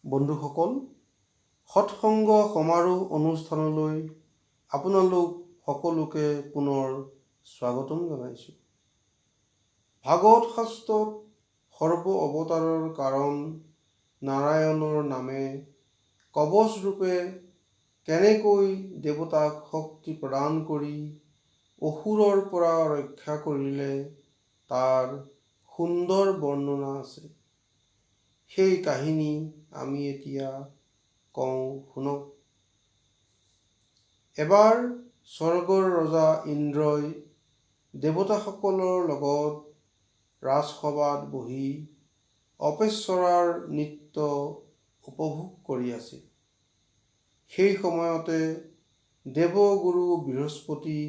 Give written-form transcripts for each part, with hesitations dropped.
বন্ধুসকল, সৎসংগ সমাৰোহ অনুষ্ঠানলৈ আপোনালোক সকলোকে পুনৰ স্বাগতম জনাইছোঁ। ভাগৱত শাস্ত্ৰত সৰ্ব অৱতাৰৰ কাৰণ নাৰায়ণৰ নামে কৱচ ৰূপে কেনেকৈ দেৱতাক শক্তি প্ৰদান কৰি অসুৰৰ পৰা ৰক্ষা কৰিলে তাৰ সুন্দৰ বৰ্ণনা আছে। সেই কাহিনী আমি এতিয়া কওঁ শুনক। এবাৰ স্বৰ্গৰ ৰজা ইন্দ্ৰই দেৱতাসকলৰ লগত ৰাজসভাত বহি অপেশ্বৰাৰ নৃত্য উপভোগ কৰি আছিল। সেই সময়তে দেৱগুৰু বৃহস্পতি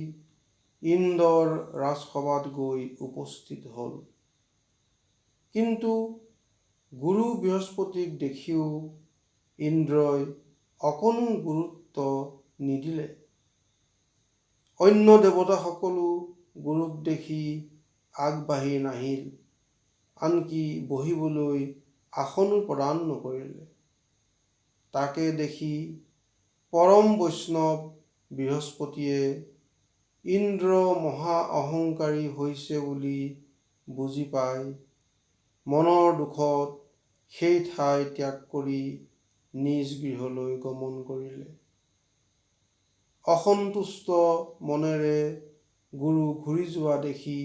ইন্দ্ৰৰ ৰাজসভাত গৈ উপস্থিত হ'ল। কিন্তু গুৰু বৃহস্পতিক দেখিও ইন্দ্ৰই অকণো গুৰুত্ব নিদিলে। অন্য দেৱতাসকলো গুৰুক দেখি আগবাঢ়ি নাহিল, আনকি বহিবলৈ আসনো প্ৰদান নকৰিলে। তাকে দেখি পৰম বৈষ্ণৱ বৃহস্পতিয়ে ইন্দ্ৰ মহা অহংকাৰী হৈছে বুলি বুজি পাই মনৰ দুখত সেই ঠাই ত্যাগ কৰি নিজ গৃহলৈ গমন কৰিলে। অসন্তুষ্ট মনেৰে গুৰু ঘূৰি যোৱা দেখি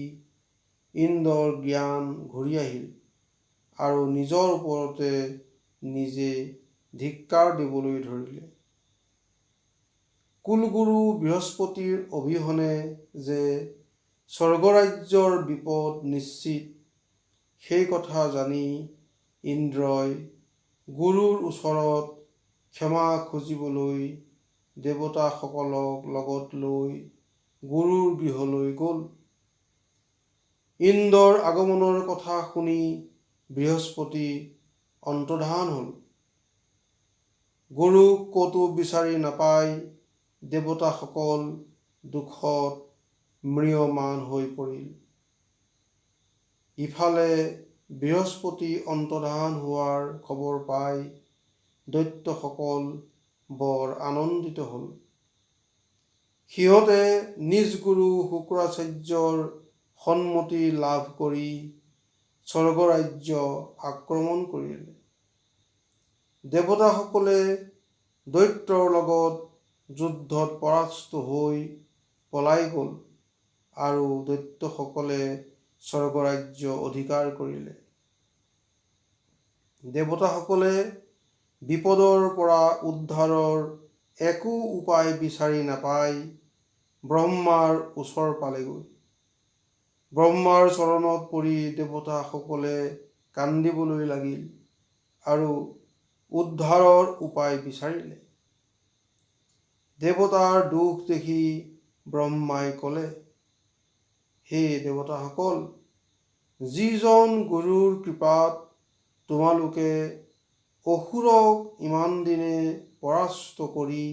ইন্দ্ৰৰ জ্ঞান ঘূৰি আহিল আৰু নিজৰ ওপৰতে নিজে ধিক্কাৰ দিবলৈ ধৰিলে। কুলগুৰু বৃহস্পতিৰ অবিহনে যে স্বৰ্গৰাজ্যৰ বিপদ নিশ্চিত, সেই কথা জানি ইন্দ্ৰই গুৰুৰ ওচৰত ক্ষমা খুজিবলৈ দেৱতাসকলক লগত লৈ গুৰুৰ গৃহলৈ গ'ল। ইন্দ্ৰৰ আগমনৰ কথা শুনি বৃহস্পতি অন্তৰ্ধান হ'ল। গুৰুক ক'তো বিচাৰি নাপাই দেৱতাসকল দুখত ম্ৰিয়মান হৈ পৰিল। ইফালে বৃহস্পতি অন্তৰ্ধান হোৱাৰ খবৰ পাই দৈত্যসকল বৰ আনন্দিত হ'ল। সিহঁতে নিজ গুৰু শুক্ৰাচাৰ্যৰ সন্মতি লাভ কৰি স্বৰ্গৰাজ্য আক্ৰমণ কৰিলে। দেৱতাসকলে দৈত্যৰ লগত যুদ্ধত পৰাস্ত হৈ পলাই গ'ল আৰু দৈত্যসকলে স্বৰ্গৰাজ্য অধিকাৰ কৰিলে। দেৱতাসকলে বিপদৰ পৰা উদ্ধাৰৰ একো উপায় বিচাৰি নাপাই ব্ৰহ্মাৰ ওচৰ পালেগৈ। ব্ৰহ্মাৰ চৰণত পৰি দেৱতাসকলে কান্দিবলৈ লাগিল আৰু উদ্ধাৰৰ উপায় বিচাৰিলে। দেৱতাৰ দুখ দেখি ব্ৰহ্মাই ক'লে, হে দেৱতাসকল, যিজন গুৰুৰ কৃপাত তোমালোকে অসুৰক ইমান দিনে পৰাস্ত কৰি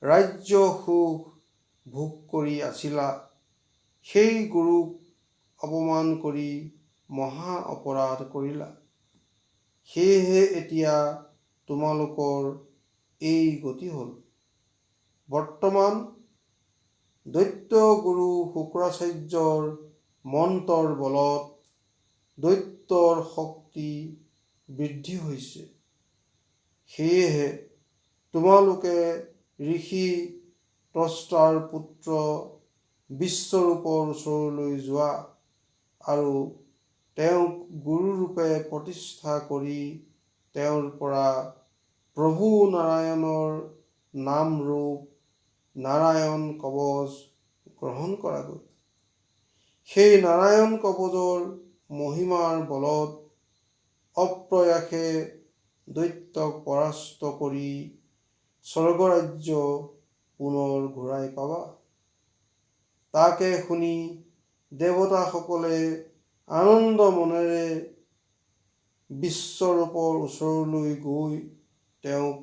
ৰাজ্য সুখ ভোগ কৰি আছিলা, সেই গুৰুক অপমান কৰি মহা অপৰাধ কৰিলা। সেয়েহে এতিয়া তোমালোকৰ এই গতি হ'ল। বৰ্তমান দৈত্য গুৰু শুক্ৰাচাৰ্যৰ মন্ত্ৰৰ বলত দৈত্যৰ শক্তি বৃদ্ধি হৈছে। সেয়েহে তোমালোকে ঋষি ত্বষ্টাৰ পুত্ৰ বিশ্বৰূপৰ ওচৰলৈ যোৱা আৰু তেওঁক গুৰুৰূপে প্ৰতিষ্ঠা কৰি তেওঁৰ পৰা প্ৰভু নাৰায়ণৰ নাম ৰূপ নাৰায়ণ কৱচ গ্ৰহণ কৰাগৈ। সেই নাৰায়ণ কৱচৰ মহিমাৰ বলত অপ্ৰয়াসে দৈত্যক পৰাস্ত কৰি স্বৰ্গৰাজ্য পুনৰ ঘূৰাই পাবা। তাকে শুনি দেৱতাসকলে আনন্দ মনেৰে বিশ্বৰূপৰ ওচৰলৈ গৈ তেওঁক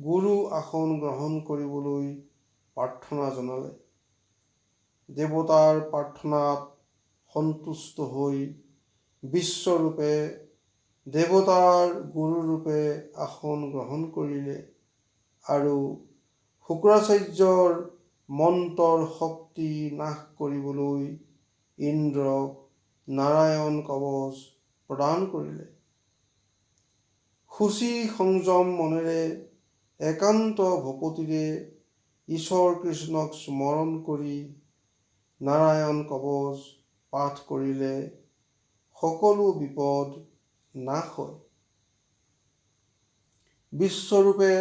গুৰু আসন গ্ৰহণ কৰিবলৈ প্ৰাৰ্থনা জনালে। দেৱতাৰ প্ৰাৰ্থনাত সন্তুষ্ট হৈ বিশ্বৰূপে দেৱতাৰ গুৰুৰূপে আসন গ্ৰহণ কৰিলে আৰু শুক্ৰাচাৰ্যৰ মন্ত্ৰৰ শক্তি নাশ কৰিবলৈ ইন্দ্ৰক নাৰায়ণ কৱচ প্ৰদান কৰিলে। শুচি সংযম মনেৰে একান্ত ভকতিৰে ঈশ্বৰ কৃষ্ণক স্মৰণ কৰি নাৰায়ণ কৱচ পাঠ কৰিলে সকলো বিপদ নাশ হয়। বিশ্বৰূপে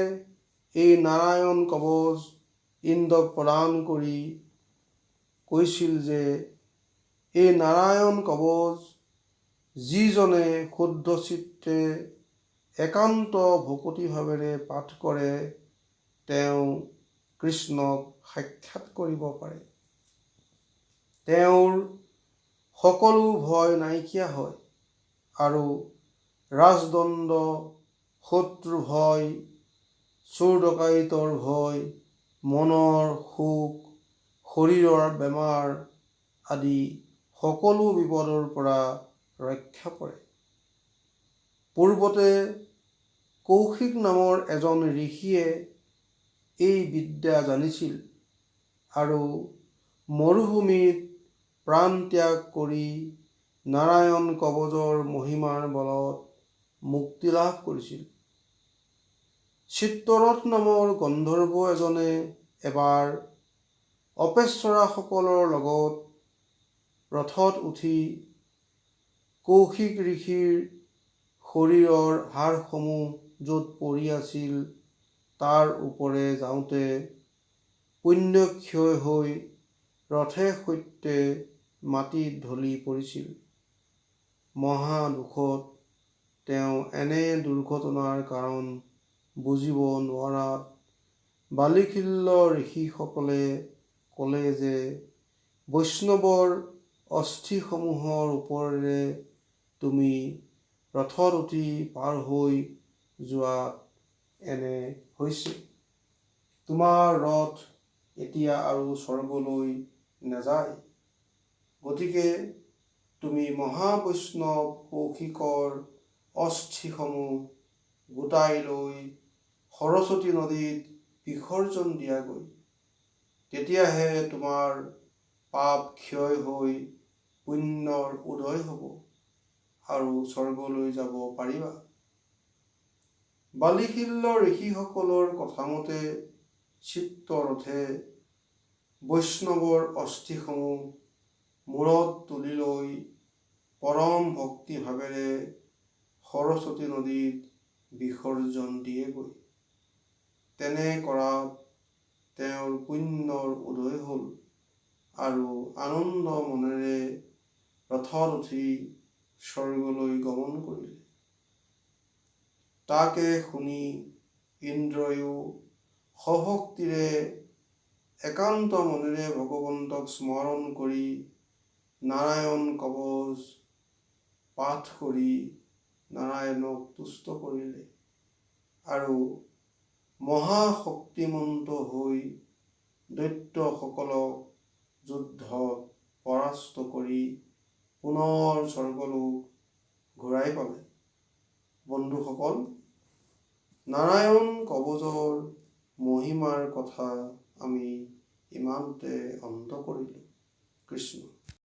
এই নাৰায়ণ কৱচ ইন্দ্ৰক প্ৰদান কৰি কৈছিল যে এই নাৰায়ণ কৱচ যিজনে শুদ্ধ চিত্তে একান্ত ভকতিভাৱেৰে পাঠ কৰে তেওঁ কৃষ্ণক সাক্ষাৎ কৰিব পাৰে। তেওঁৰ সকলো ভয় নাইকিয়া হয় আৰু ৰাজদণ্ড, শত্ৰু ভয়, চোৰ ডকাইতৰ ভয়, মনৰ সুখ, শৰীৰৰ বেমাৰ আদি সকলো বিপদৰ পৰা ৰক্ষা পৰে। পূৰ্বতে কৌশিক নামৰ এজন ঋষিয়ে এই বিদ্যা জানিছিল আৰু মৰুভূমিত প্ৰাণ ত্যাগ কৰি নাৰায়ণ কৱচৰ মহিমাৰ বলত মুক্তি লাভ কৰিছিল। চিত্ৰৰথ নামৰ গন্ধৰ্ব এজনে এবাৰ অপেশ্বৰাসকলৰ লগত ৰথত উঠি কৌশিক ঋষিৰ শৰীৰৰ হাড়সমূহ য'ত পৰি আছিল তাৰ ওপৰে যাওঁতে পুণ্যক্ষয় হৈ ৰথে সৈতে মাটিত ঢলি পৰিছিল। মহা দুখত তেওঁ এনে দুৰ্ঘটনাৰ কাৰণ বুজিব নোৱাৰাত বালিখিল্য ঋষিসকলে ক'লে যে বৈষ্ণৱৰ অস্থিসমূহৰ ওপৰেৰে তুমি ৰথত উঠি পাৰ হৈ যোৱাত এনে হৈছে। তোমাৰ ৰথ এতিয়া আৰু স্বৰ্গলৈ নাযায়। গতিকে তুমি মহাবৈষ্ণৱ কৌশিকৰ অস্থিসমূহ গোটাই লৈ সৰস্বতী নদীত বিসৰ্জন দিয়াগৈ। তেতিয়াহে তোমাৰ পাপ ক্ষয় হৈ পুণ্যৰ উদয় হ'ব আৰু স্বৰ্গলৈ যাব পাৰিবা। বালিখিল্য ঋষিসকলৰ কথামতে চিত্ৰৰথে বৈষ্ণৱৰ অস্থিসমূহ মূৰত তুলি লৈ পৰম ভক্তিভাৱেৰে সৰস্বতী নদীত বিসৰ্জন দিয়েগৈ। তেনে কৰাত তেওঁৰ পুণ্যৰ উদয় হ'ল আৰু আনন্দ মনেৰে ৰথত উঠি স্বৰ্গলৈ গমন কৰিলে। তাকে শুনি ইন্দ্ৰয়ো সভক্তিৰে একান্ত মনেৰে ভগৱন্তক স্মৰণ কৰি নাৰায়ণ কৱচ পাঠ কৰি নাৰায়ণক তুষ্ট কৰিলে আৰু মহাশক্তিমন্ত হৈ দৈত্যসকলক যুদ্ধত পৰাস্ত কৰি পুনৰ স্বৰ্গলোক ঘূৰাই পালে। বন্ধুসকল, নাৰায়ণ কৱচৰ মহিমাৰ কথা আমি ইমানতে অন্ত কৰিলোঁ। কৃষ্ণ।